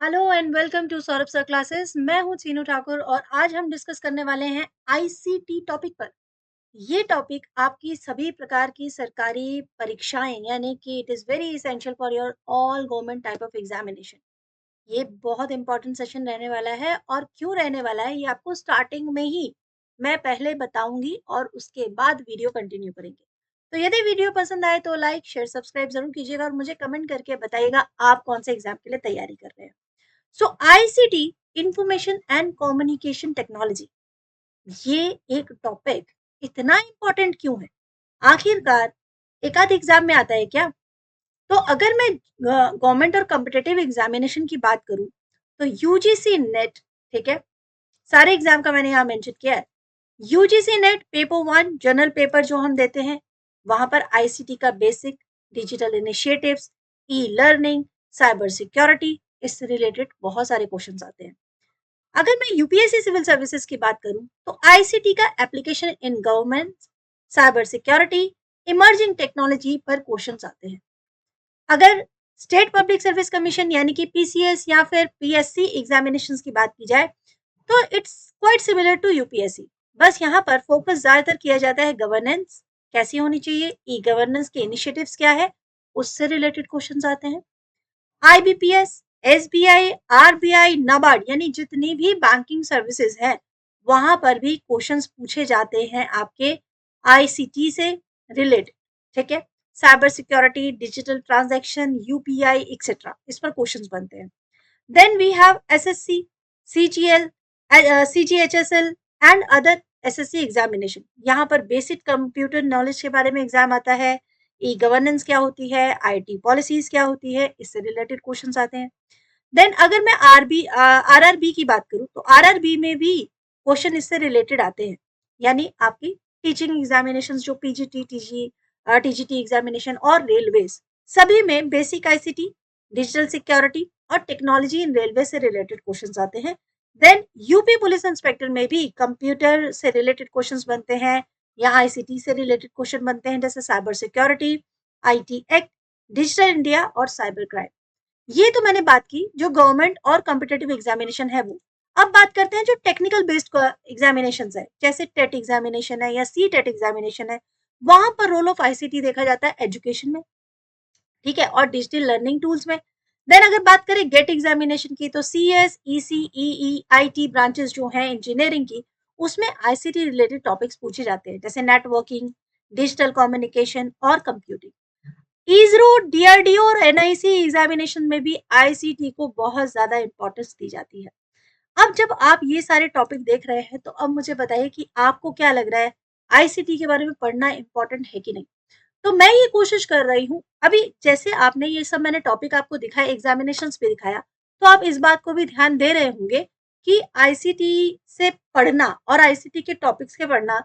Hello and welcome to Saurabh sir classes. मैं हूं चीनू ठाकुर और आज हम डिस्कस करने वाले हैं आईसीटी टॉपिक पर। ये टॉपिक आपकी सभी प्रकार की सरकारी परीक्षाएं यानी कि it is very essential for your all government type of examination. ये बहुत इंपॉर्टेंट सेशन रहने वाला है और क्यों रहने वाला है ये आपको स्टार्टिंग में ही मैं पहले बताऊंगी और उसके बाद वीडियो कंटिन्यू करेंगे। तो यदि वीडियो पसंद आए तो लाइक शेयर सब्सक्राइब जरूर कीजिएगा और मुझे कमेंट करके बताइएगा आप कौन से एग्जाम के लिए तैयारी कर रहे हैं। So ICT information and communication technology, ये एक टॉपिक इतना इंपॉर्टेंट क्यों है? आखिरकार एक आध एग्जाम में आता है क्या? तो अगर मैं गवर्नमेंट और कॉम्पिटेटिव एग्जामिनेशन की बात करूं तो यूजीसी नेट, ठीक है, सारे एग्जाम का मैंने यहाँ मेंशन किया है। UGC net paper one general paper जो हम देते हैं वहां पर आईसीटी का basic, digital initiatives, e learning, cyber security, इससे रिलेटेड बहुत सारे क्वेश्चंस आते हैं। अगर मैं यूपीएससी सिविल सर्विसेज की बात करूं तो आईसीटी का application in government, cyber security, emerging technology पर क्वेश्चंस आते हैं। अगर स्टेट पब्लिक सर्विस कमीशन यानी कि पीसीएस या फिर पीएससी एग्जामिनेशंस की बात की जाए तो it's quite similar to UPSC. बस यहाँ पर फोकस ज्यादातर किया जाता है गवर्नेंस कैसी होनी चाहिए, ई गवर्नेंस के इनिशिएटिव्स क्या है, उससे रिलेटेड क्वेश्चंस आते हैं। आईबीपीएस, एसबीआई, आरबीआई, नाबार्ड यानी जितनी भी बैंकिंग सर्विसेज हैं वहां पर भी क्वेश्चंस पूछे जाते हैं आपके आईसीटी से रिलेटेड, ठीक है। Cyber security, digital transaction, UPI etcetera, इस पर क्वेश्चंस बनते हैं। Then we have SSC, CGL, CGHSL and other SSC examination. यहाँ पर बेसिक कंप्यूटर नॉलेज के बारे में एग्जाम आता है, ई गवर्नेंस क्या होती है, आईटी पॉलिसीज क्या होती है, इससे रिलेटेड क्वेश्चंस आते हैं। देन अगर मैं आरआरबी की बात करूँ तो आरआरबी में भी क्वेश्चन इससे रिलेटेड आते हैं, यानी आपकी टीचिंग एग्जामिनेशन जो पीजीटी, टीजीटी एग्जामिनेशन और रेलवेज, सभी में बेसिक आईसीटी, डिजिटल सिक्योरिटी और टेक्नोलॉजी इन रेलवे से रिलेटेड क्वेश्चंस आते हैं। देन यूपी पुलिस इंस्पेक्टर में भी कंप्यूटर से रिलेटेड क्वेश्चंस बनते हैं या आईसीटी से रिलेटेड क्वेश्चन बनते हैं, जैसे cyber security, IT act, digital India और साइबर क्राइम। ये तो मैंने बात की जो गवर्नमेंट और कॉम्पिटेटिव एग्जामिनेशन है वो। अब बात करते हैं जो टेक्निकल बेस्ड एग्जामिनेशन है, जैसे टेट एग्जामिनेशन है या सी टेट एग्जामिनेशन है। वहां पर रोल ऑफ आईसीटी देखा जाता है एजुकेशन में, ठीक है, और डिजिटल लर्निंग टूल्स में। देन अगर बात करें गेट एग्जामिनेशन की तो C S, EC, EE, IT branches जो हैं इंजीनियरिंग की, उसमें आईसीटी रिलेटेड टॉपिक्स पूछे जाते हैं, जैसे नेटवर्किंग, डिजिटल कम्युनिकेशन और कंप्यूटिंग। इसरो, डीआरडीओ और एनआईसी एग्जामिनेशन में भी आईसीटी को बहुत ज्यादा इंपॉर्टेंस दी जाती है। अब जब आप ये सारे टॉपिक देख रहे हैं तो अब मुझे बताइए कि आपको क्या लग रहा है, आईसीटी के बारे में पढ़ना इंपॉर्टेंट है कि नहीं? तो मैं ये कोशिश कर रही हूँ अभी, जैसे आपने ये सब मैंने टॉपिक आपको दिखाया, एग्जामिनेशंस पे दिखाया, तो आप इस बात को भी ध्यान दे रहे होंगे कि आईसीटी से पढ़ना और आईसीटी के टॉपिक्स के पढ़ना,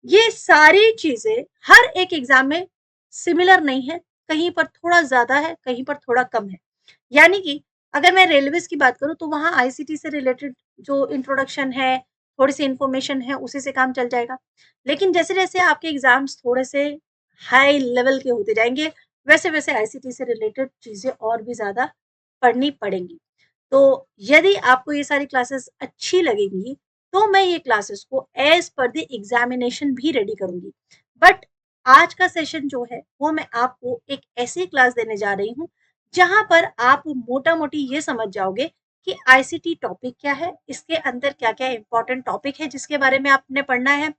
ये सारी चीजें हर एक एग्जाम में सिमिलर नहीं है, कहीं पर थोड़ा ज्यादा है, कहीं पर थोड़ा कम है। यानी कि अगर मैं रेलवेज की बात करूं तो वहां आईसीटी से रिलेटेड जो इंट्रोडक्शन है, थोड़ी सी इंफॉर्मेशन है, उसी से काम चल जाएगा। लेकिन जैसे जैसे आपके एग्जाम्स थोड़े से हाई लेवल के होते जाएंगे वैसे वैसे आईसीटी से रिलेटेड चीजें और भी ज्यादा पढ़नी पड़ेंगी। तो यदि आपको ये सारी क्लासेस अच्छी लगेंगी तो मैं ये क्लासेस को एज पर द एग्जामिनेशन भी रेडी करूंगी। बट आज का सेशन जो है वो मैं आपको एक ऐसी क्लास देने जा रही हूँ जहां पर आप मोटा मोटी ये समझ जाओगे कि आईसीटी टॉपिक क्या है, इसके अंदर क्या क्या इंपॉर्टेंट टॉपिक है जिसके बारे में आपने पढ़ना है।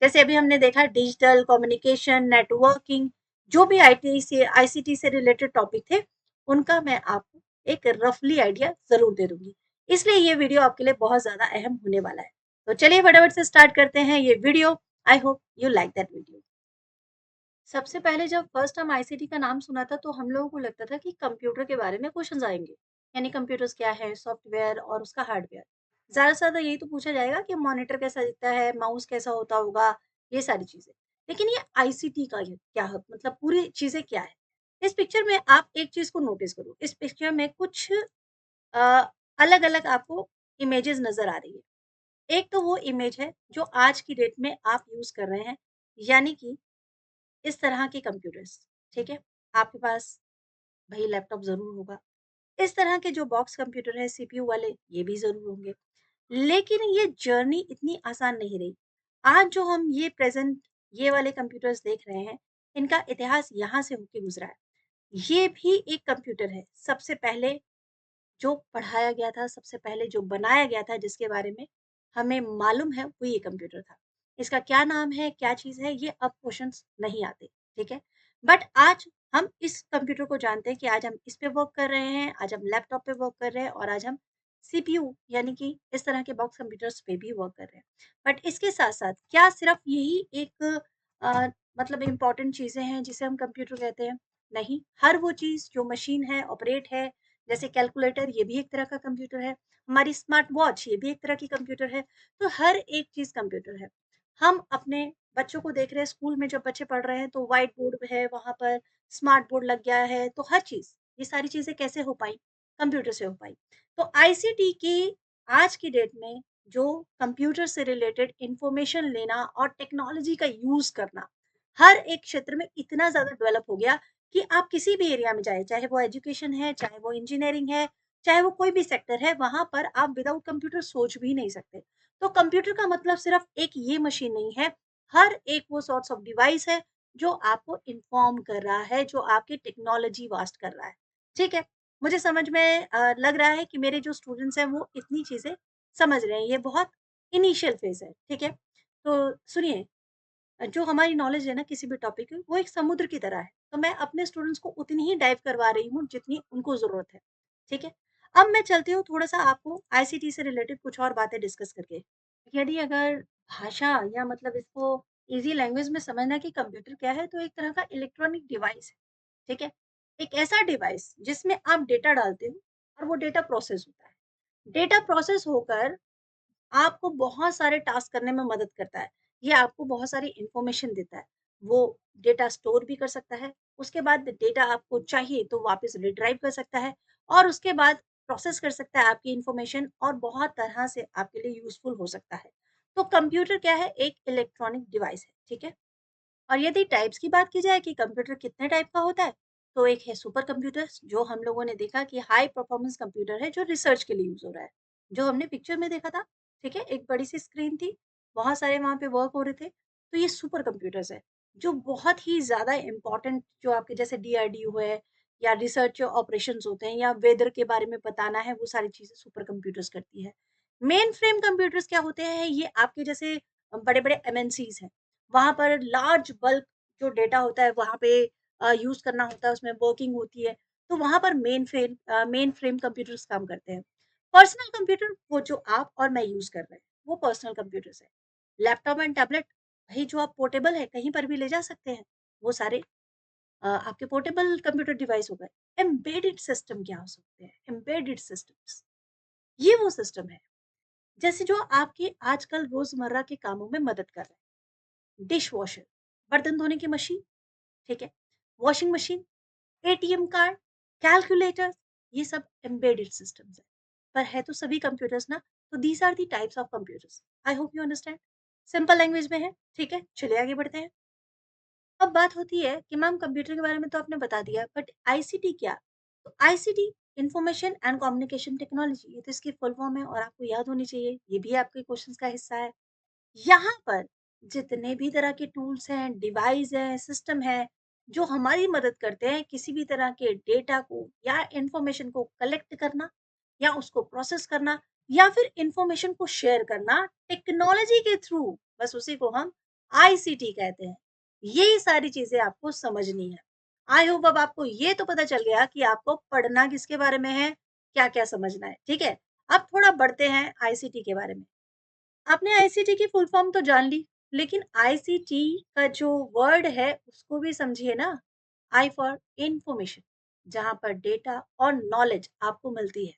जैसे अभी हमने देखा डिजिटल कम्युनिकेशन, नेटवर्किंग, जो भी आईटी से आईसीटी से रिलेटेड टॉपिक थे उनका मैं आपको एक रफली आइडिया जरूर दे दूंगी। इसलिए ये वीडियो आपके लिए बहुत ज्यादा अहम होने वाला है। तो चलिए फटाफट से स्टार्ट करते हैं ये video. I hope you like that video. सबसे पहले जब फर्स्ट टाइम आईसीटी का नाम सुना था तो हम लोगों को लगता था कि कंप्यूटर के बारे में क्वेश्चंस आएंगे, यानी कंप्यूटर्स क्या है, सॉफ्टवेयर और उसका हार्डवेयर। ज्यादा से ज्यादा यही तो पूछा जाएगा कि मॉनिटर कैसा दिखता है, माउस कैसा होता होगा, ये सारी चीजें। लेकिन ये आईसीटी का ये क्या है, मतलब पूरी चीजें क्या है? इस पिक्चर में आप एक चीज को नोटिस करो, इस पिक्चर में कुछ अलग अलग आपको इमेजेस नजर आ रही है। एक तो वो इमेज है जो आज की डेट में आप यूज कर रहे हैं, यानी कि इस तरह के कंप्यूटर्स, ठीक है। आपके पास भाई लैपटॉप जरूर होगा, इस तरह के जो बॉक्स कंप्यूटर है सीपीयू वाले, ये भी ज़रूर होंगे। लेकिन ये जर्नी इतनी आसान नहीं रही। आज जो हम ये प्रेज़ेंट ये वाले कंप्यूटर्स देख रहे हैं, इनका इतिहास यहाँ से होके गुज़रा है। ये भी एक कंप्यूटर है। सबसे पहले जो पढ़ाया गया था, सबसे पहले जो बनाया गया था, जिसके बारे में हमें मालूम है, वो ये कंप्यूटर था। इसका क्या नाम है, क्या चीज़ है, ये अब क्वेश्चन्स नहीं आते, ठीक है? बट आज हम इस कंप्यूटर को जानते हैं कि आज हम इस पे वर्क कर रहे हैं, आज हम लैपटॉप पे वर्क कर रहे हैं और आज हम सीपीयू यानी कि इस तरह के बॉक्स कंप्यूटर्स पे भी वर्क कर रहे हैं। बट इसके साथ-साथ क्या सिर्फ़ यही एक अ, मतलब इम्पोर्टेंट चीज़ें हैं जिसे हम कंप्यूटर कहते हैं? नहीं, हर वो चीज़ जो मशीन है, ऑपरेट है, जैसे कैलकुलेटर ये भी एक तरह का कंप्यूटर है, हमारी स्मार्ट वॉच ये भी एक तरह की कंप्यूटर है, तो हर एक चीज़ कंप्यूटर है। हम अपने बच्चों को देख रहे हैं स्कूल में जब बच्चे पढ़ रहे हैं तो व्हाइट बोर्ड है, वहाँ पर स्मार्ट बोर्ड लग गया है, तो हर चीज़, ये सारी चीज़ें कैसे हो पाई? कंप्यूटर से हो पाई। तो आईसीटी की आज की डेट में जो कंप्यूटर से रिलेटेड इन्फॉर्मेशन लेना और टेक्नोलॉजी का यूज़ करना, हर एक क्षेत्र में इतना ज़्यादा डेवलप हो गया कि आप किसी भी एरिया में जाएँ, चाहे वो एजुकेशन है, चाहे वो इंजीनियरिंग है, चाहे वो कोई भी सेक्टर है, वहाँ पर आप विदाउट कंप्यूटर सोच भी नहीं सकते। तो कंप्यूटर का मतलब सिर्फ़ एक ये मशीन नहीं है, हर एक वो सॉर्ट्स ऑफ डिवाइस है, जो आपको इन्फॉर्म कर रहा है, जो आपकी टेक्नोलॉजी वास्ट कर रहा है। ठीक है? मुझे समझ में लग रहा है कि मेरे जो स्टूडेंट्स हैं, वो इतनी चीज़ें समझ रहे हैं। ये बहुत इनिशियल फ़ेज़ है। ठीक है? तो सुनिए जो हमारी नॉलेज है ना किसी भी टॉपिक की, वो एक समुद्र की तरह है। तो मैं अपने स्टूडेंट्स को उतनी ही डाइव करवा रही हूँ, जितनी उनको ज़रूरत है। ठीक है? अब मैं चलती हूँ थोड़ा-सा आपको आईसीटी से रिलेटेड कुछ और बातें डिस्कस करके। यदि अगर भाषा या मतलब इसको ईज़ी लैंग्वेज में समझना कि कंप्यूटर क्या है, तो एक तरह का इलेक्ट्रॉनिक डिवाइस है। ठीक है? एक ऐसा डिवाइस जिसमें आप डेटा डालते हो और वो डेटा प्रोसेस होता है। डेटा प्रोसेस होकर आपको बहुत सारे टास्क करने में मदद करता है। ये आपको बहुत सारी इन्फॉर्मेशन देता है। वो डेटा स्टोर भी कर सकता है, उसके बाद डेटा आपको चाहिए तो वापस रिट्राइव कर सकता है और उसके बाद प्रोसेस कर सकता है आपकी इन्फॉर्मेशन और बहुत तरह से आपके लिए यूज़फुल हो सकता है। तो कंप्यूटर क्या है? एक इलेक्ट्रॉनिक डिवाइस है, ठीक है? और यदि टाइप्स की बात की जाए कि कंप्यूटर कितने टाइप का होता है, तो एक है सुपर कंप्यूटर्स जो हम लोगों ने देखा कि हाई परफॉर्मेंस कंप्यूटर है जो रिसर्च के लिए यूज़ हो रहा है। जो हमने पिक्चर में देखा था, ठीक है? एक बड़ी-सी स्क्रीन थी, बहुत सारे वहाँ पे वर्क हो रहे थे, तो ये सुपर कंप्यूटर्स है, जो बहुत ही ज़्यादा इम्पोर्टेंट जो आपके जैसे डीआरडीओ है या रिसर्च ऑपरेशंस होते हैं या वेदर के बारे में बताना है, वो सारी चीज़ें सुपर कंप्यूटर्स करती है। मेन फ्रेम कंप्यूटर्स क्या होते हैं? ये आपके जैसे बड़े-बड़े एमएनसीज़ हैं। वहाँ पर लार्ज बल्क जो डेटा होता है वहाँ पे यूज़ करना होता है, उसमें वर्किंग होती है, तो वहाँ पर मेन फ्रेम कंप्यूटर्स काम करते हैं। पर्सनल कंप्यूटर वो जो आप और मैं यूज़ कर रहे हैं, वो पर्सनल कंप्यूटर्स है। लैपटॉप एंड टैबलेट वही जो आप पोर्टेबल है, कहीं पर भी ले जा सकते हैं, वो सारे आपके पोर्टेबल कंप्यूटर डिवाइस हो गए। एम्बेडेड सिस्टम क्या हो सकते हैं? एम्बेडेड सिस्टम्स, ये वो सिस्टम है, जैसे जो आपके आजकल रोज़मर्रा के कामों में मदद कर रहे हैं। डिश वॉशर, बर्तन धोने की मशीन, ठीक है? Washing machine, ATM card, calculator, ये सब एम्बेडेड सिस्टम्स हैं। पर है तो सभी कंप्यूटर्स ना, तो these are the types of computers. I hope you understand. Simple language में है, ठीक है? चलिए आगे बढ़ते हैं। अब बात होती है कि मैम कंप्यूटर के बारे में तो आपने बता दिया, बट आईसीटी क्या? तो ICT information and communication technology, ये तो इसकी फुल फॉर्म है और आपको याद होनी चाहिए। ये भी आपके क्वेश्चंस का हिस्सा है। यहाँ पर जितने भी तरह के टूल्स हैं, डिवाइस हैं, सिस्टम है, जो हमारी मदद करते हैं किसी भी तरह के डेटा को या इंफॉर्मेशन को कलेक्ट करना या उसको प्रोसेस करना या फिर इंफॉर्मेशन को शेयर करना टेक्नोलॉजी के थ्रू, बस उसी को हम आईसीटी कहते हैं। ये सारी चीजें आपको समझनी है। आई होप अब आपको ये तो पता चल गया कि आपको पढ़ना किसके बारे में है, क्या क्या समझना है, ठीक है? अब थोड़ा बढ़ते हैं आईसीटी के बारे में। आपने आईसीटी की फुल फॉर्म तो जान ली, लेकिन आईसीटी का जो वर्ड है उसको भी समझिए ना। आई फॉर इंफॉर्मेशन, जहाँ पर डेटा और नॉलेज आपको मिलती है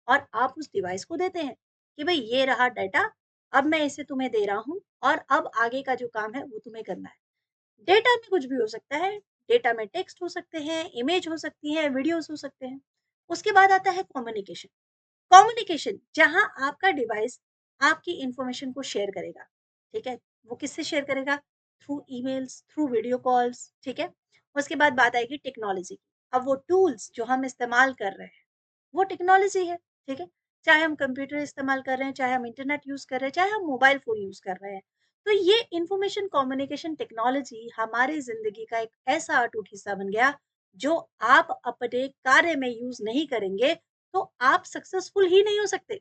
और आप उस डिवाइस को देते हैं कि भाई ये रहा डेटा, अब मैं इसे तुम्हें दे रहा हूँ और अब आगे का जो काम है वो तुम्हें करना है। डेटा में कुछ भी हो सकता है, डेटा में टेक्स्ट हो सकते हैं, इमेज हो सकती है, वीडियोस हो सकते हैं। उसके बाद आता है कम्युनिकेशन। कम्युनिकेशन जहां आपका डिवाइस आपकी इंफॉर्मेशन को शेयर करेगा, ठीक है? वो किससे शेयर करेगा? Through emails, through video calls, ठीक है? उसके बाद बात आएगी टेक्नोलॉजी की। अब वो टूल्स जो हम इस्तेमाल कर रहे हैं वो टेक्नोलॉजी है, ठीक है? चाहे हम कंप्यूटर इस्तेमाल कर रहे हैं, चाहे हम इंटरनेट यूज़ कर रहे हैं, चाहे हम मोबाइल फ़ोन यूज़ कर रहे हैं। तो ये इन्फॉर्मेशन कम्युनिकेशन टेक्नोलॉजी हमारी ज़िंदगी का एक ऐसा अटूट हिस्सा बन गया, जो आप अपने कार्य में यूज़ नहीं करेंगे, तो आप सक्सेसफुल ही नहीं हो सकते।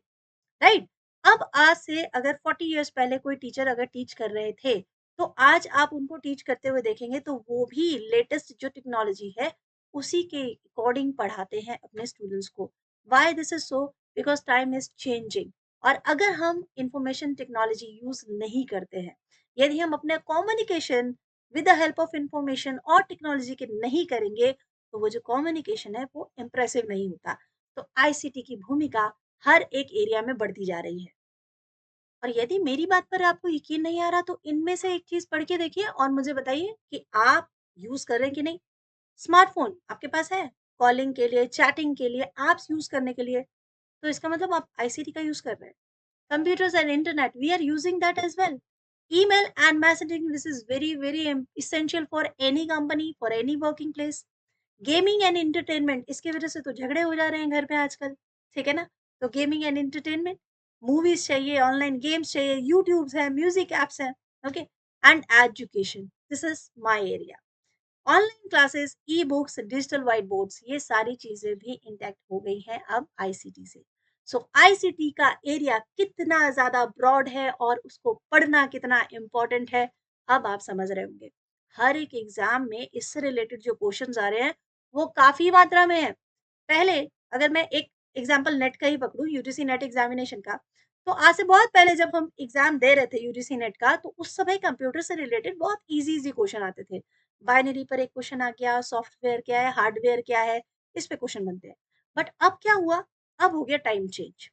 राइट। अब आज से अगर 40 इयर्स पहले कोई टीचर अगर टीच कर रहे थे, तो आज आप उनको टीच करते हुए देखेंगे तो वो भी लेटेस्ट जो टेक्नोलॉजी है उसी के अकॉर्डिंग पढ़ाते हैं अपने स्टूडेंट्स को। Why this is so? Because time is changing. और अगर हम इंफॉर्मेशन टेक्नोलॉजी यूज नहीं करते हैं, यदि हम अपने communication with the help of information और टेक्नोलॉजी के नहीं करेंगे, तो वो जो कम्युनिकेशन है वो इम्प्रेसिव नहीं होता। तो आईसीटी की भूमिका हर एक एरिया में बढ़ती जा रही है। और यदि मेरी बात पर आपको यकीन नहीं आ रहा तो इनमें से एक चीज़ पढ़ के देखिए और मुझे बताइए कि आप यूज़ कर रहे हैं कि नहीं? स्मार्टफ़ोन आपके पास है? कॉलिंग के लिए, चैटिंग के लिए, ऐप्स यूज़ करने के लिए, तो इसका मतलब आप आईसीटी का यूज़ कर रहे हैं। Computers and internet, we are using that as well. Email and messaging, this is very, very essential for any company, for any working place. Gaming and entertainment, इसकी वजह से तो झगड़े हो जा रहे हैं घर पे आजकल, ठीक है ना? तो गेमिंग एंड एंटरटेनमेंट, मूवीज चाहिए, ऑनलाइन गेम्स चाहिए, यूट्यूब्स है, म्यूजिक एप्स हैं, okay. And education, this is my area. Online classes, e books, digital white boards, ये सारी चीजें भी इंटैक्ट हो गई हैं अब आईसीटी से। सो आईसीटी का एरिया कितना ज्यादा ब्रॉड है और उसको पढ़ना कितना इम्पोर्टेंट है, अब आप समझ रहे होंगे। हर एक एग्जाम में इससे रिलेटेड जो क्वेश्चंस आ रहे हैं वो काफी मात्रा में है। पहले अगर मैं एक एग्जांपल नेट का ही पकड़ूं, यूजीसी नेट एग्जामिनेशन का, तो आज से बहुत पहले जब हम एग्जाम दे रहे थे यूजीसी नेट का, तो उस समय कंप्यूटर से रिलेटेड बहुत इजी इजी क्वेश्चन आते थे। बाइनरी पर एक क्वेश्चन आ गया, सॉफ्टवेयर क्या है, हार्डवेयर क्या है, इस पे क्वेश्चन बनते हैं। बट अब क्या हुआ? अब हो गया टाइम चेंज।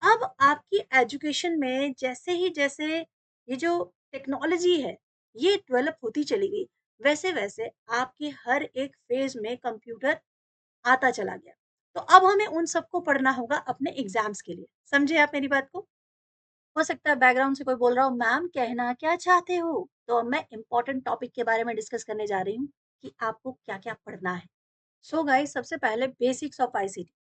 अब आपकी एजुकेशन में जैसे ये जो टेक्नोलॉजी है ये डेवलप होती चली गई, वैसे वैसे आपके हर एक फेज में कंप्यूटर आता चला गया। तो अब हमें उन सबको पढ़ना होगा अपने एग्जाम्स के लिए। समझे आप मेरी बात को? हो सकता है बैकग्राउंड से कोई बोल रहा हो, मैम कहना क्या चाहते हो? तो अब मैं इंपॉर्टेंट टॉपिक के बारे में डिस्कस करने जा रही हूँ कि आपको क्या क्या पढ़ना है। सो गाइस, सबसे पहले बेसिक्स ऑफ आईसीटी।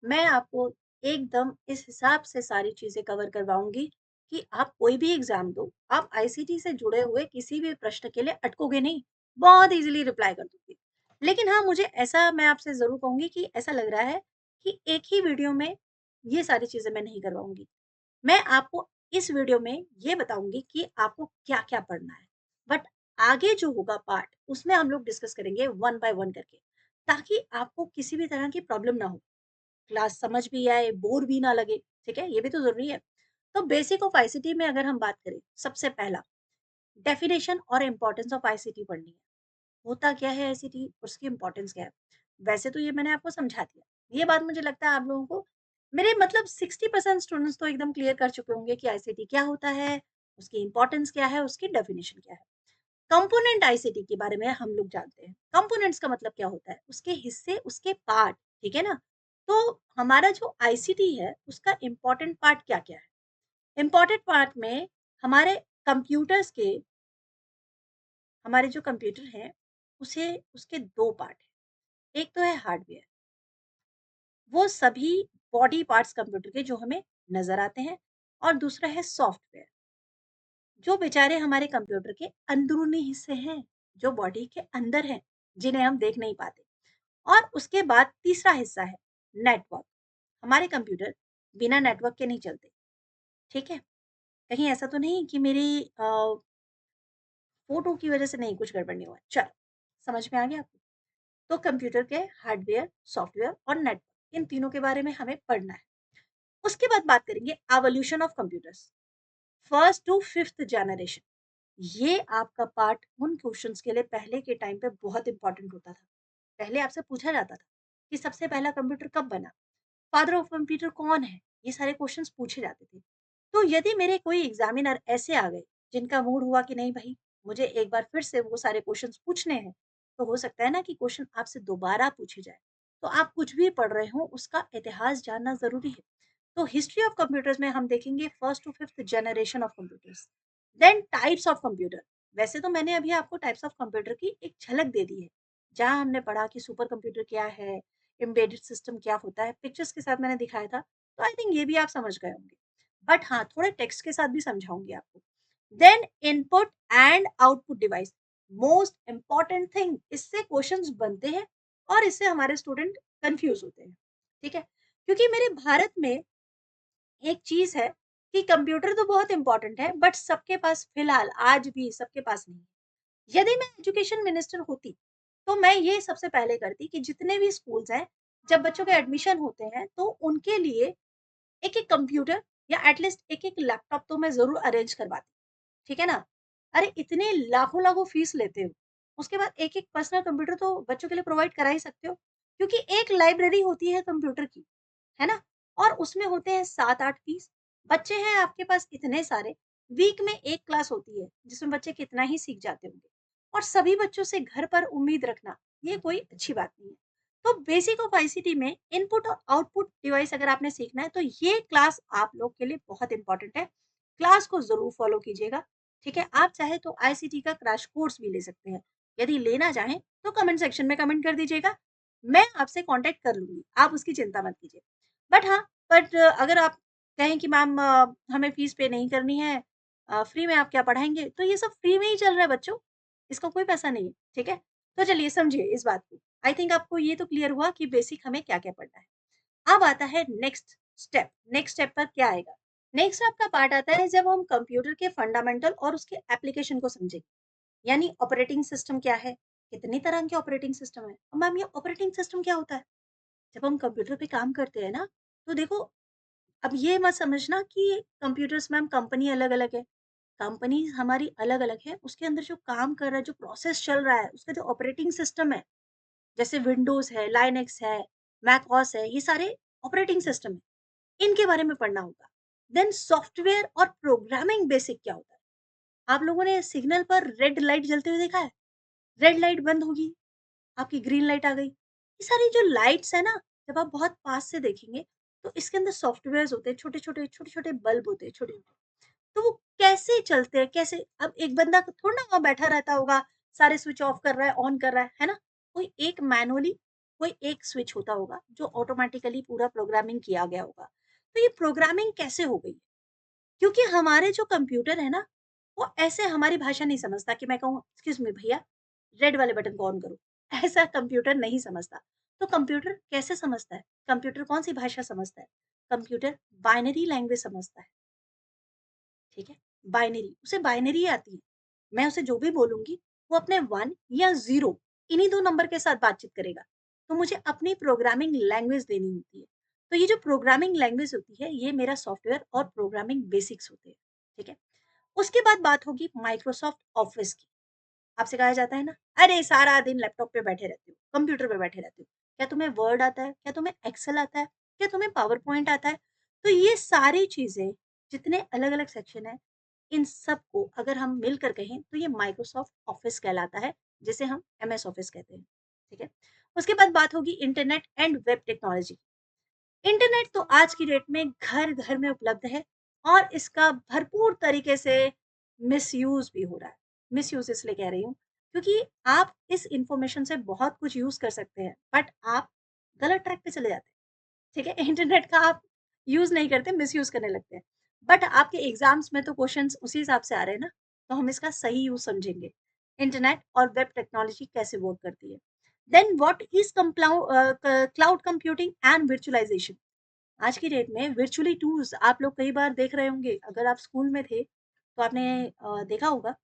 मैं आपको एकदम इस हिसाब से सारी चीज़ें कवर करवाऊँगी कि आप कोई भी एग्ज़ाम दो, आप आईसीटी से जुड़े हुए किसी भी प्रश्न के लिए अटकोगे नहीं, बहुत ईज़िली रिप्लाई कर दोगे। लेकिन हाँ, मुझे ऐसा मैं आपसे ज़रूर कहूँगी कि ऐसा लग रहा है कि एक ही वीडियो में ये सारी चीज़ें मैं नहीं करवाऊँगी। मैं आपको इस वीडियो में ये बताऊँगी कि आपको क्या-क्या पढ़ना है। बट आगे जो होगा पार्ट, उसमें हम लोग डिस्कस करेंगे वन बाय वन करके, ताकि आपको किसी भी तरह की प्रॉब्लम ना हो। क्लास समझ भी आए, बोर भी ना लगे, ठीक है? ये भी तो ज़रूरी है। तो बेसिक ऑफ आईसीटी में अगर हम बात करें, सबसे पहला डेफिनेशन और इम्पोर्टेंस ऑफ आईसीटी पढ़नी है। होता क्या है आईसीटी, उसकी इम्पोर्टेंस क्या है? वैसे तो ये मैंने आपको समझा दिया। ये बात मुझे लगता है आप लोगों को, मेरे मतलब 60% स्टूडेंट्स तो एकदम क्लियर कर चुके होंगे कि आईसीटी क्या होता है, उसकी इम्पोर्टेंस क्या है, उसकी डेफिनेशन क्या है। कंपोनेंट आईसीटी के बारे में हम लोग जानते हैं। कंपोनेंट्स का मतलब क्या होता है? उसके हिस्से, उसके पार्ट, ठीक है ना? तो हमारा जो आईसीटी है, उसका इम्पोर्टेंट पार्ट क्या-क्या है? इम्पोर्टेंट पार्ट में हमारे कंप्यूटर्स के हमारे जो कंप्यूटर हैं, उसे उसके 2 पार्ट हैं। एक तो है हार्डवेयर, वो सभी बॉडी पार्ट्स कंप्यूटर के जो हमें नज़र आते हैं, और दूसरा है सॉफ्टवेयर, जो बेचारे हमारे कंप्यूटर के अंदरूनी हिस्से हैं, जो बॉडी के अंदर हैं, जिन्हें हम देख नहीं पाते। और उसके बाद तीसरा हिस्सा है नेटवर्क। हमारे कंप्यूटर बिना नेटवर्क के नहीं चलते, ठीक है? कहीं ऐसा तो नहीं कि मेरी फ़ोटो की वज़ह से नहीं कुछ गड़बड़ नहीं हुआ है। चलो, समझ में आ गया आपको? तो कंप्यूटर के हार्डवेयर, सॉफ्टवेयर और नेटवर्क, इन तीनों के बारे में हमें पढ़ना है। उसके बाद बात करेंगे evolution of computers, first to fifth generation. ये आपका पार्ट उन क्वेश्चंस के लिए पहले के टाइम पे बहुत इंपॉर्टेंट होता था। पहले आपसे पूछा जाता था कि सबसे पहला कंप्यूटर कब बना? फादर ऑफ कंप्यूटर कौन है? ये सारे क्वेश्चंस पूछे जाते थे। तो यदि मेरे कोई एग्जामिनर ऐसे आ गए जिनका मूड हुआ कि नहीं भाई, मुझे एक बार फिर से वो सारे क्वेश्चंस पूछने हैं, तो हो सकता है ना कि क्वेश्चन आपसे दोबारा पूछे जाए। तो आप कुछ भी पढ़ रहे हो उसका इतिहास जानना ज़रूरी है। तो हिस्ट्री ऑफ कंप्यूटर्स में हम देखेंगे first to fifth generation of computers. Then types of computer. वैसे तो मैंने अभी आपको टाइप्स ऑफ कंप्यूटर की एक झलक दे दी है, जहाँ हमने पढ़ा कि सुपर कंप्यूटर क्या है, एम्बेडेड सिस्टम क्या होता है, पिक्चर्स के साथ मैंने दिखाया था, तो आई थिंक ये भी आप समझ गए होंगे। बट हाँ, थोड़े टेक्स्ट के साथ भी समझाऊंगी आपको। Then input and output device, most important thing, इससे क्वेश्चंस बनते हैं और इससे हमारे स्टूडेंट कंफ्यूज होते हैं। ठीक है, क्योंकि मेरे भारत में एक चीज है कि कंप्यूटर तो बहुत इंपॉर्टेंट है, बट सबके पास फिलहाल आज भी सबके पास नहीं है। यदि मैं एजुकेशन मिनिस्टर होती तो मैं ये सबसे पहले करती कि जितने भी स्कूल्स हैं, जब बच्चों के एडमिशन होते हैं तो उनके लिए एक एक कंप्यूटर या एटलीस्ट एक एक लैपटॉप तो मैं जरूर अरेंज करवाती। ठीक है ना? अरे इतने लाखों-लाखों फीस लेते हो, उसके बाद एक-एक पर्सनल कंप्यूटर तो बच्चों के लिए प्रोवाइड करा ही सकते हो, क्योंकि एक लाइब्रेरी होती है कंप्यूटर की, है ना? और उसमें होते हैं 7-8 पीस, बच्चे हैं आपके पास इतने सारे, वीक में 1 क्लास होती है, जिसमें बच्चे कितना ही सीख जाते होंगे और सभी बच्चों से घर पर उम्मीद रखना, ये कोई अच्छी बात नहीं है। तो बेसिक ऑफ आईसीटी में इनपुट और आउटपुट डिवाइस अगर आपने सीखना है, तो ये क्लास आप लोग के लिए बहुत इंपॉर्टेंट है। क्लास को ज़रूर फॉलो कीजिएगा, ठीक है? आप चाहे तो आईसीटी का क्रैश कोर्स भी ले सकते हैं। यदि लेना चाहें, तो कमेंट सेक्शन में कमेंट कर दीजिएगा, मैं आपसे कॉन्टैक्ट कर लूँगी, आप उसकी चिंता मत कीजिए। बट हाँ, बट अगर आप कहें कि मैम हमें फीस पे नहीं करनी है, फ्री में आप क्या पढ़ाएँगे? तो ये सब फ्री में ही चल रहा है बच्चों, इसका कोई पैसा नहीं है, ठीक है? तो चलिए समझिए इस बात को। आई थिंक आपको ये तो क्लियर हुआ कि बेसिक हमें क्या-क्या पढ़ना है। अब आता है नेक्स्ट स्टेप पर क्या आएगा? नेक्स्ट स्टेप का पार्ट आता है जब हम कंप्यूटर के फंडामेंटल और उसके एप्लीकेशन को समझेंगे। यानी ऑपरेटिंग सिस्टम क्या है? कितनी तरह के ऑपरेटिंग सिस्टम है? और मैम ये ऑपरेटिंग सिस्टम क्या होता है? जब हम कंप्यूटर पे काम करते हैं ना, तो देखो अब ये मत समझना कि कंप्यूटर्स मैम कंपनी अलग-अलग है। कंपनी हमारी अलग-अलग है, उसके अंदर जो काम कर रहा है, जो प्रोसेस चल रहा है, उसका जो ऑपरेटिंग सिस्टम है, जैसे विंडोज़ है, लाइनक्स है, मैक ओएस है, ये सारे ऑपरेटिंग सिस्टम है, इनके बारे में पढ़ना होगा। देन सॉफ्टवेयर और प्रोग्रामिंग बेसिक क्या होता है? आप लोगों ने सिग्नल पर रेड लाइट जलते हुए देखा है? रेड लाइट बंद होगी, आपकी ग्रीन लाइट आ गई। ये सारी जो लाइट्स है ना, जब आप बहुत पास से देखेंगे, तो इसके अंदर सॉफ्टवेयर्स होते हैं, छोटे-छोटे बल्ब होते हैं, छोटे-छोटे। तो वो कैसे चलते हैं, कैसे? अब एक बंदा थोड़ी ना वहाँ बैठा रहता होगा, सारे स्विच ऑफ कर रहा है, ऑन कर रहा है ना? कोई एक मैनुअली कोई एक स्विच होता होगा, जो ऑटोमैटिकली पूरा प्रोग्रामिंग किया गया होगा। तो ये प्रोग्रामिंग कैसे हो गई? क्योंकि हमारे जो कंप्यूटर है ना, वो ऐसे हमारी भाषा नहीं समझता कि मैं कहूँ एक्सक्यूज़ मी भैया, रेड वाले बटन को ऑन करो। ऐसा कंप्यूटर नहीं समझता। तो कंप्यूटर कैसे समझता है? कंप्यूटर कौन-सी भाषा समझता है? कंप्यूटर बाइनरी लैंग्वेज समझता है, ठीक है? बाइनरी, उसे बाइनरी आती है। मैं उसे जो भी बोलूँगी, वो अपने 1 या 0 इन्हीं 2 नंबर के साथ बातचीत करेगा। तो मुझे अपनी प्रोग्रामिंग लैंग्वेज देनी होती है। तो ये जो प्रोग्रामिंग लैंग्वेज होती है, ये मेरा सॉफ्टवेयर और प्रोग्रामिंग बेसिक्स होते हैं, ठीक है? उसके बाद बात होगी माइक्रोसॉफ्ट ऑफिस की। आपसे कहा जाता है ना, "अरे! सारा दिन लैपटॉप पे बैठे रहते हो, कंप्यूटर पे बैठे रहते हो। क्या तुम्हें वर्ड आता है? क्या तुम्हें एक्सेल आता है? क्या तुम्हें पावर पॉइंट आता है?" तो ये सारी चीज़ें, जितने अलग-अलग सेक्शन हैं, इन सबको अगर हम मिलकर कहें, तो ये माइक्रोसॉफ्ट ऑफिस कहलाता है, जिसे हम एमएस ऑफिस कहते हैं, ठीक है? उसके बाद बात होगी internet and web technology. Internet तो आज की डेट में घर-घर में उपलब्ध है और इसका भरपूर तरीके से मिसयूज़ भी हो रहा है। मिसयूज़ इसलिए कह रही हूँ, क्योंकि आप इस इन्फॉर्मेशन से बहुत कुछ यूज़ कर सकते हैं, बट आप गलत ट्रैक पे चले जाते हैं, ठीक है? इंटरनेट का आप यूज़ नहीं करते, मिसयूज़ करने लगते हैं। बट आपके एग्ज़ाम्स में तो क्वेश्चन्स उसी हिसाब से आ रहे हैं ना, तो हम इसका सही यूज़ समझेंगे। इंटरनेट और वेब टेक्नोलॉजी कैसे वर्क करती है। Then what is cloud computing and virtualization. आज की डेट में वर्चुअली टूल्स आप लोग कई बार देख रहे होंगे, अगर आप स्कूल में थे तो आपने देखा होगा,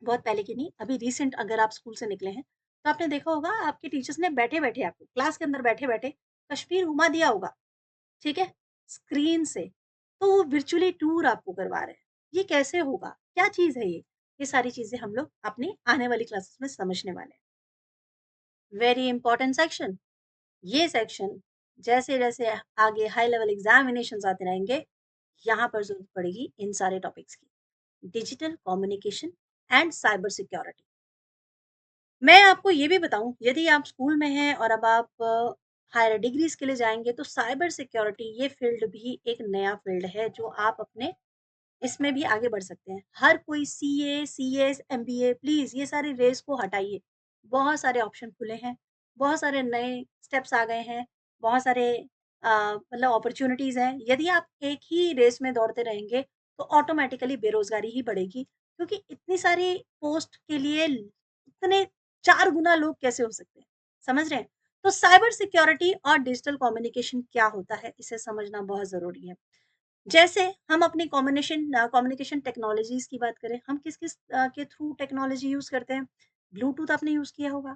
बहुत पहले की नहीं, अभी रिसेंट अगर आप स्कूल से निकले हैं तो आपने देखा होगा आपके टीचर्स ने बैठे बैठे आपको क्लास के अंदर बैठे बैठे कश्मीर घुमा दिया होगा, ठीक है, स्क्रीन से। तो वो वर्चुअली टूर आपको करवा रहे हैं, ये कैसे होगा, क्या चीज़ है ये सारी चीज़ें हम लोग अपनी आने वाली क्लासेस में समझने वाले हैं। वेरी इंपॉर्टेंट सेक्शन, ये सेक्शन जैसे-जैसे आगे हाई लेवल एग्ज़ामिनेशंस आते रहेंगे, यहाँ पर ज़रूरत पड़ेगी इन सारे टॉपिक्स की। Digital communication and cyber security. मैं आपको ये भी बताऊँ, यदि आप स्कूल में हैं और अब आप हायर डिग्रीज़ के लिए जाएँगे, तो साइबर सिक्योरिटी ये फ़ील्ड भी एक नया फ़ील्ड है, जो आप अपने इसमें भी आगे बढ़ सकते हैं। हर कोई सीए, सीएस, एमबीए, प्लीज़ ये सारी रेस को हटाइए। बहुत सारे ऑप्शन खुले हैं। बहुत सारे नए स्टेप्स आ गए हैं, बहुत सारे मतलब अपॉर्च्युनिटीज़ हैं। यदि आप एक ही रेस में दौड़ते रहेंगे, तो ऑटोमैटिकली बेरोज़गारी ही बढ़ेगी, क्योंकि इतनी सारी पोस्ट के लिए इतने 4 गुना लोग कैसे हो सकते हैं, समझ रहे हैं? तो साइबर सिक्योरिटी और डिजिटल कम्युनिकेशन क्या होता है, इसे समझना बहुत ज़रूरी है। जैसे हम अपनी कम्युनिकेशन टेक्नोलॉजीज़ की बात करें, हम किस-किस के थ्रू टेक्नोलॉजी यूज़ करते हैं? ब्लूटूथ आपने यूज़ किया होगा,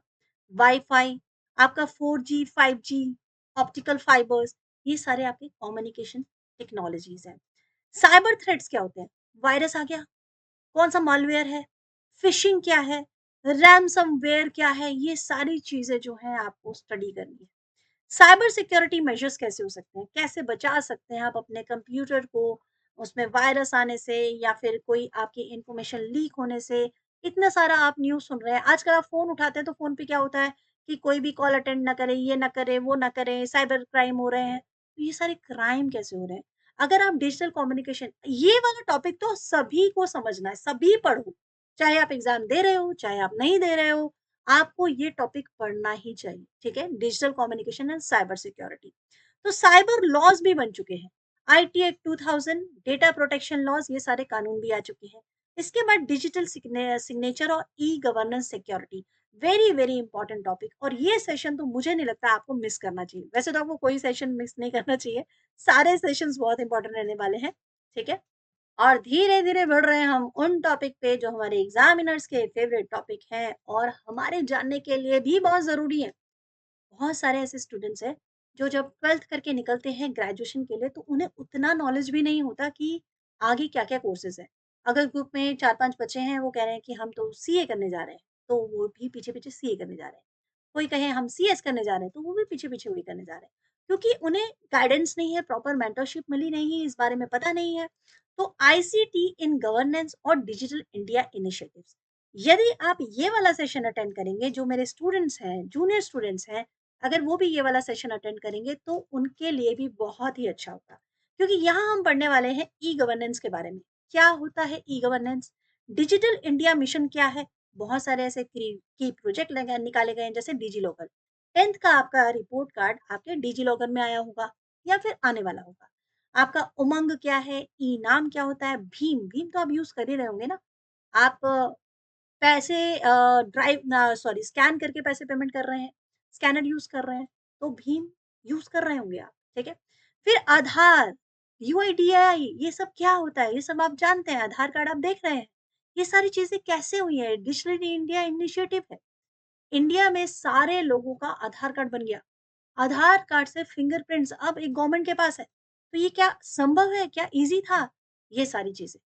वाई-फाई, आपका 4G, 5G, ऑप्टिकल फाइबर्स, ये सारे आपके कम्युनिकेशन टेक्नोलॉजीज़ हैं। साइबर थ्रेट्स क्या होते हैं? वायरस आ गया, कौन-सा मालवेयर है, फ़िशिंग क्या है, रैनसमवेयर क्या है, ये सारी चीज़ें जो हैं आपको स्टडी करनी है। साइबर सिक्योरिटी मेजर्स कैसे हो सकते हैं? कैसे बचा सकते हैं आप अपने कंप्यूटर को उसमें वायरस आने से या फिर कोई आपकी इन्फॉर्मेशन लीक होने से? इतना सारा आप न्यूज़ सुन रहे हैं। आजकल आप फ़ोन उठाते हैं तो फ़ोन पे क्या होता है कि कोई भी कॉल अटेंड ना करे, ये ना करे, वो ना करे, साइबर क्राइम हो रहे हैं। तो ये सारे क्राइम कैसे हो रहे हैं? अगर आप डिजिटल कम्युनिकेशन, ये वाला टॉपिक तो सभी को समझना है, सभी पढ़ो। चाहे आप एग्ज़ाम दे रहे हो, चाहे आप नहीं दे रहे हो, आपको ये टॉपिक पढ़ना ही चाहिए, ठीक है? Digital communication and cyber security. तो साइबर लॉज़ भी बन चुके हैं। IT act 2000, data protection laws, ये सारे कानून भी आ चुके हैं। इसके बाद डिजिटल सिग्नेचर और e-governance security, very, very important topic, और ये सेशन तो मुझे नहीं लगता आपको मिस करना चाहिए। वैसे तो आपको कोई सेशन मिस नहीं करना चाहिए, सारे सेशंस बहुत इंपॉर्टेंट रहने वाले हैं, ठीक है? और धीरे-धीरे बढ़ रहे हैं हम उन टॉपिक पे जो हमारे एग्ज़ामिनर्स के फेवरेट टॉपिक हैं और हमारे जानने के लिए भी बहुत ज़रूरी हैं। बहुत सारे ऐसे स्टूडेंट्स हैं जो जब 12th करके निकलते हैं ग्रेजुएशन के लिए, तो उन्हें उतना नॉलेज भी नहीं होता कि आगे क्या-क्या कोर्सेज़ हैं। अगर ग्रुप में 4-5 बच्चे हैं, वो कह रहे हैं कि हम तो सीए करने जा रहे हैं, तो वो भी पीछे-पीछे सीए करने जा रहे हैं। कोई कहे हम सीएस करने जा रहे हैं, तो वो भी पीछे-पीछे वही करने जा रहे हैं। क्योंकि उन्हें गाइडेंस नहीं है, प्रॉपर मेंटरशिप मिली नहीं है, इस बारे में पता नहीं है। तो आईसीटी इन गवर्नेंस और डिजिटल इंडिया इनिशिएटिव्स, यदि आप ये वाला सेशन अटेंड करेंगे, जो मेरे स्टूडेंट्स हैं, जूनियर स्टूडेंट्स हैं, अगर वो भी ये वाला सेशन अटेंड करेंगे तो उनके लिए भी बहुत ही अच्छा होगा। क्योंकि यहाँ हम पढ़ने वाले हैं ई गवर्नेंस के बारे में। क्या होता है e governance? Digital India mission क्या है? बहुत सारे ऐसे की प्रोजेक्ट निकाले गए हैं, जैसे डिजी लॉकर। 10th का आपका रिपोर्ट कार्ड आपके डिजी लॉकर में आया होगा या फिर आने वाला होगा। आपका उमंग क्या है? ई नाम क्या होता है? भीम, भीम तो आप यूज कर ही रहे होंगे ना। आप पैसे ड्राइव ना सॉरी स्कैन करके पैसे पेमेंट कर रहे हैं, स्कैनर यूज़ कर रहे हैं, तो भीम यूज़ कर रहे होंगे आप, ठीक है? फिर आधार, यूआईडीएआई, ये सब क्या होता है? ये सब आप जानते हैं, आधार कार्ड आप देख रहे हैं। ये सारी चीज़ें कैसे हुई हैं? डिजिटल इंडिया इनिशिएटिव है। इंडिया में सारे लोगों का आधार कार्ड बन गया। आधार कार्ड से फिंगरप्रिंट्स अब एक गवर्नमेंट के पास है। तो ये क्या संभव है? क्या ईज़ी था? ये सारी चीज़ें।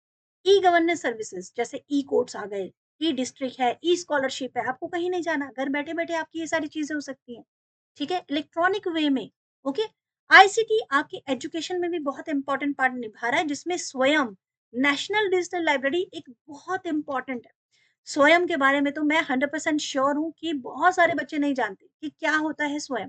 ई गवर्नेंस सर्विसेज़, जैसे ई कोर्ट्स आ गए, ई डिस्ट्रिक्ट है, ई स्कॉलरशिप है, आपको कहीं नहीं जाना, घर बैठे-बैठे आपकी ये सारी चीज़ें हो सकती हैं, ठीक है? इलेक्ट्रॉनिक वे में, ओके? आईसीटी आपकी एजुकेशन में भी बहुत इम्पोर्टेंट पार्ट निभा रहा है, जिसमें स्वयं नेशनल डिजिटल लाइब्रेरी एक बहुत इम्पोर्टेंट है। स्वयं के बारे में तो मैं 100% श्योर हूँ कि बहुत सारे बच्चे नहीं जानते कि क्या होता है स्वयं।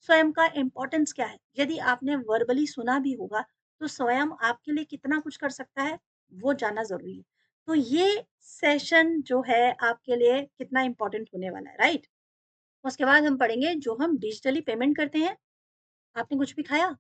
स्वयं का इम्पोर्टेंस क्या है? यदि आपने वर्बली सुना भी होगा, तो स्वयं आपके लिए कितना कुछ कर सकता है, वो जानना ज़रूरी है। तो ये सेशन जो है आपके लिए कितना इम्पोर्टेंट होने वाला है, राइट? उसके बाद हम पढ़ेंगे जो हम डिजिटली पेमेंट करते हैं, आपने कुछ भी खाया,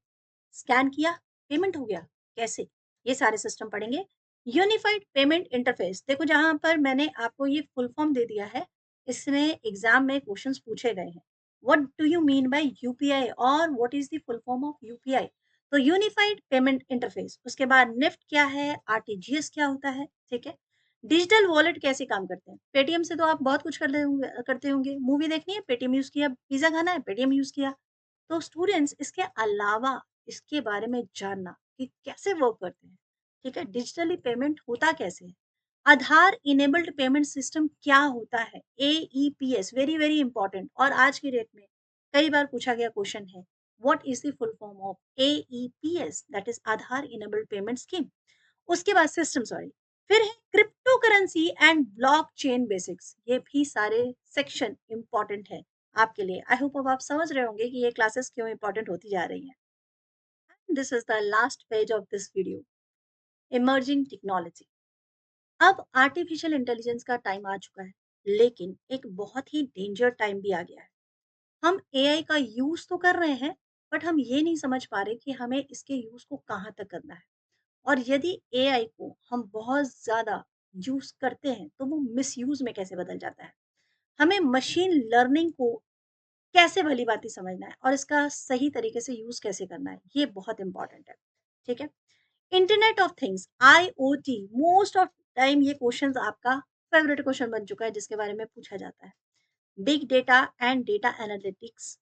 स्कैन किया, पेमेंट हो गया, कैसे? ये सारे सिस्टम पढ़ेंगे। यूनिफाइड पेमेंट इंटरफेस, देखो जहाँ पर मैंने आपको ये फुल फॉर्म दे दिया है, इसमें एग्ज़ाम में क्वेश्चंस पूछे गए हैं। What do you mean by UPI और what is the full form of UPI? तो यूनिफाइड पेमेंट इंटरफेस, उसके बाद निफ्ट क्या है, आरटीजीएस क्या होता है, ठीक है? डिजिटल वॉलेट कैसे काम करते हैं? पेटीएम से तो आप बहुत कुछ करते होंगे, मूवी देखनी है, पेटीएम यूज़ किया, पिज़्ज़ा खाना है, पेटीएम यूज़ किया। तो स्टूडेंट्स इसके अलावा इसके बारे में जानना कि कैसे वर्क करते हैं, ठीक है? डिजिटली पेमेंट होता कैसे है? आधार इनेबल्ड पेमेंट सिस्टम क्या होता है? एईपीएस, वेरी वेरी इंपॉर्टेंट, और आज की डेट में कई बार पूछा गया क्वेश्चन है। What is the full form of AEPS? That is Aadhaar enabled payment scheme. उसके बाद सिस्टम, सॉरी, फिर है crypto currency and blockchain basics, ये भी सारे सेक्शन इंपॉर्टेंट है आपके लिए। आई होप अब आप समझ रहे होंगे कि ये क्लासेस क्यों इंपॉर्टेंट होती जा रही हैं। This is the last page of this video, emerging technology. अब आर्टिफिशियल इंटेलिजेंस का टाइम आ चुका है, लेकिन एक बहुत ही डेंजर टाइम भी आ गया है। हम एआई का यूज़ तो कर रहे हैं, बट हम ये नहीं समझ पा रहे कि हमें इसके यूज़ को कहाँ तक करना है। और यदि एआई को हम बहुत ज़्यादा यूज़ करते हैं, तो वो मिसयूज़ में कैसे बदल जाता है। हमें मशीन लर्निंग को कैसे भली-भाँति समझना है और इसका सही तरीके से यूज़ कैसे करना है, ये बहुत इम्पोर्टेंट है, ठीक है? Internet of things IoT most of time ये क्वेश्चंस आपका फेवरेट क्वेश्चन बन चुका है जिसके बारे में पूछा जाता है। Big data and data analytics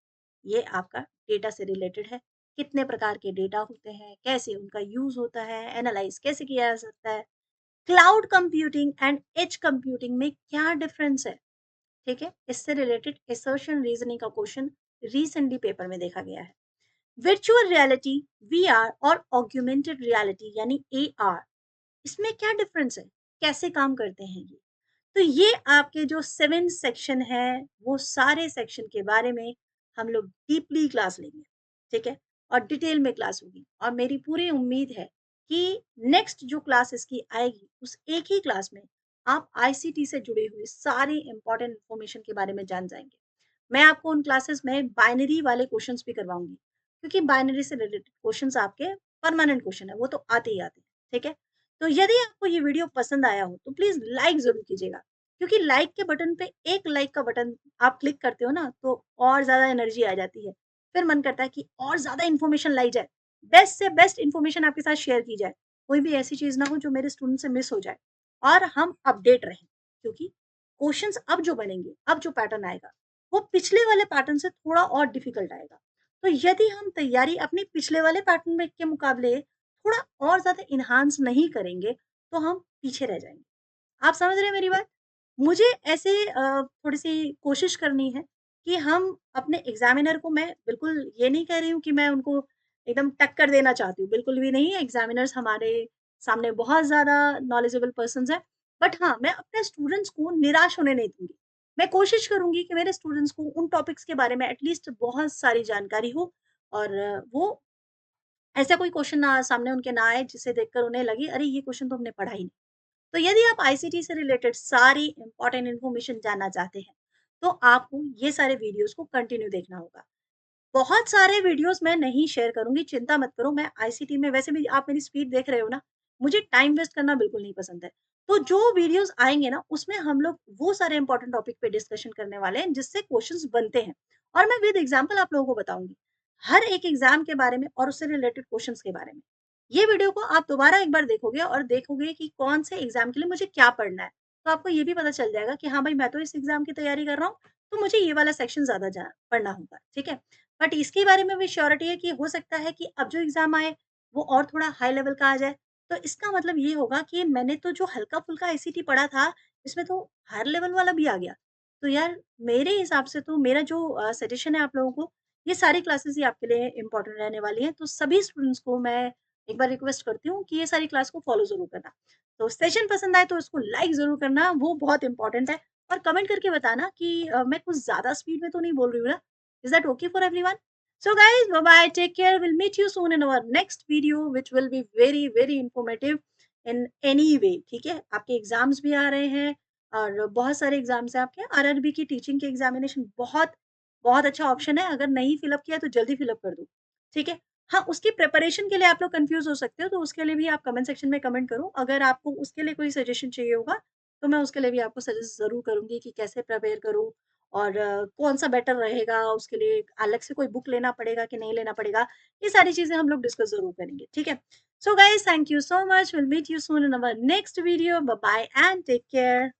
ये आपका डेटा से रिलेटेड है। कितने प्रकार के डेटा होते हैं, कैसे उनका यूज़ होता है, एनालाइज़ कैसे किया जा सकता है, cloud computing and edge computing में क्या डिफरेंस है, ठीक है? इससे रिलेटेड असर्शन रीजनिंग का क्वेश्चन रिसेंटली पेपर में देखा गया है। वर्चुअल रियलिटी, वीआर और ऑगमेंटेड रियलिटी यानी एआर, इसमें क्या डिफरेंस है? कैसे काम करते हैं ये? तो ये आपके जो 7 सेक्शन है, वो सारे सेक्शन के बारे में हम लोग डीपली क्लास लेंगे, ठीक है? और डिटेल में क्लास होगी और मेरी पूरी उम्मीद है कि नेक्स्ट जो क्लास इसकी आएगी, उस एक ही क्लास में आप आईसीटी से जुड़ी हुई सारी इम्पोर्टेंट इन्फॉर्मेशन के बारे में जान जाएँगे। मैं आपको उन क्लासेस में बाइनरी वाले क्वेश्चंस भी करवाऊँगी, क्योंकि बाइनरी से रिलेटेड क्वेश्चंस आपके परमानेंट क्वेश्चन है, वो तो आते ही आते हैं, ठीक है? तो यदि आपको ये वीडियो पसंद आया हो, तो प्लीज़ लाइक ज़रूर कीजिएगा, क्योंकि लाइक के बटन पे एक लाइक का बटन आप क्लिक करते हो ना, तो और ज़्यादा एनर्जी आ जाती है। फिर मन करता है कि और ज़्यादा इन्फॉर्मेशन लाई जाए, बेस्ट से बेस्ट इन्फॉर्मेशन आपके साथ शेयर की जाए। कोई भी ऐसी चीज़ ना हो जो मेरे स्टूडेंट से मिस हो जाए और हम अपडेट रहें, क्योंकि क्वेश्चंस अब जो बनेंगे, अब जो पैटर्न आएगा, वो पिछले वाले पैटर्न से थोड़ा और डिफिकल्ट आएगा। तो यदि हम तैयारी अपने पिछले वाले पैटर्न में के मुकाबले थोड़ा और ज़्यादा एनहांस नहीं करेंगे, तो हम पीछे रह जाएँगे। आप समझ रहे हैं मेरी बात? मुझे ऐसे थोड़ी-सी कोशिश करनी है कि हम अपने एग्ज़ामिनर को, मैं बिल्कुल ये नहीं कह रही हूँ कि मैं उनको एकदम टक्कर देना चाहती हूँ, बिल्कुल भी नहीं। एग्ज़ामिनर्स हमारे सामने बहुत ज़्यादा नॉलेजेबल पर्सन्स हैं। बट हाँ, मैं अपने स्टूडेंट्स को निराश होने नहीं दूँगी। मैं कोशिश करूँगी कि मेरे स्टूडेंट्स को उन टॉपिक्स के बारे में एटलीस्ट बहुत सारी जानकारी हो और वो ऐसा कोई क्वेश्चन ना सामने उनके ना आए जिसे देखकर उन्हें लगे, अरे! ये क्वेश्चन तो हमने पढ़ा ही नहीं। तो यदि आप आईसीटी से रिलेटेड सारी इम्पोर्टेंट इन्फॉर्मेशन जानना चाहते हैं, तो आपको ये सारे वीडियोज़ को कंटिन्यू देखना होगा। बहुत सारे वीडियोज़ मैं नहीं शेयर करूँगी, चिंता मत करो। मैं आईसीटी में वैसे भी आप मेरी स्पीड देख रहे हो ना, मुझे टाइम वेस्ट करना बिल्कुल नहीं पसंद है। तो जो वीडियोज़ आएँगे ना, उसमें हम लोग वो सारे इम्पोर्टेंट टॉपिक पे डिस्कशन करने वाले हैं, जिससे क्वेश्चंस बनते हैं और मैं विद एग्ज़ाम्पल आप लोगों को बताऊँगी। हर एक एग्ज़ाम के बारे में और उससे रिलेटेड क्वेश्चंस के बारे में। ये वीडियो को आप दोबारा एक बार देखोगे और देखोगे कि कौन से एग्ज़ाम के लिए मुझे क्या पढ़ना है। तो आपको ये भी पता चल जाएगा कि हाँ भाई, मैं तो इस एग्ज़ाम की तैयारी कर रहा हूँ, तो मुझे ये वाला सेक्शन ज़्यादा जा पढ़ना होगा, ठीक है? बट इसके बारे में भी श्योरिटी है कि हो सकता है कि अब जो एग्ज़ाम आए, वो और थोड़ा हाई लेवल का आ जाए। तो इसका मतलब ये होगा कि मैंने तो जो हल्का-फुल्का आईसीटी पढ़ा था, इसमें तो हायर लेवल वाला भी आ गया। तो यार, मेरे हिसाब से तो मेरा जो सजेशन है आप लोगों को, ये सारी क्लासेस ही आपके लिए इम्पोर्टेंट रहने वाली हैं। तो सभी स्टूडेंट्स को मैं एक बार रिक्वेस्ट करती हूँ कि ये सारी क्लास को फॉलो ज़रूर करना। तो सेशन पसंद आए तो इसको लाइक ज़रूर करना, वो बहुत इम्पोर्टेंट है। और कमेंट करके बताना कि मैं कुछ ज़्यादा स्पीड में तो नहीं बोल रही हूँ ना? Is that okay for everyone? So guys, bye bye. Take care. We'll meet you soon in our next video, which will be very, very informative in any way. ठीक है? आपके एग्जाम्स भी आ रहे हैं और बहुत सारे एग्जाम्स हैं आपके। आरआरबी की टीचिंग के एग्जामिनेशन बहुत बहुत अच्छा ऑप्शन है। अगर नहीं फिलअप किया तो जल्दी फिलअप कर दो। ठीक है? हाँ, उसकी प्रिपरेशन के लिए आप लोग कंफ्यूज हो सकते हो, तो उसके लिए भी आप कमेंट सेक्शन में कमेंट करो। अगर आपको उसके लिए कोई सजेशन चाहिए होगा, तो मैं उसके लिए भी आपको सजेस्ट ज़रूर करूँगी कि कैसे प्रिपेयर करूँ और कौन-सा बेटर रहेगा, उसके लिए अलग से कोई बुक लेना पड़ेगा कि नहीं लेना पड़ेगा, ये सारी चीज़ें हम लोग डिस्कस ज़रूर करेंगे, ठीक है? So guys, thank you so much, will meet you soon in our next video, bye bye and take care.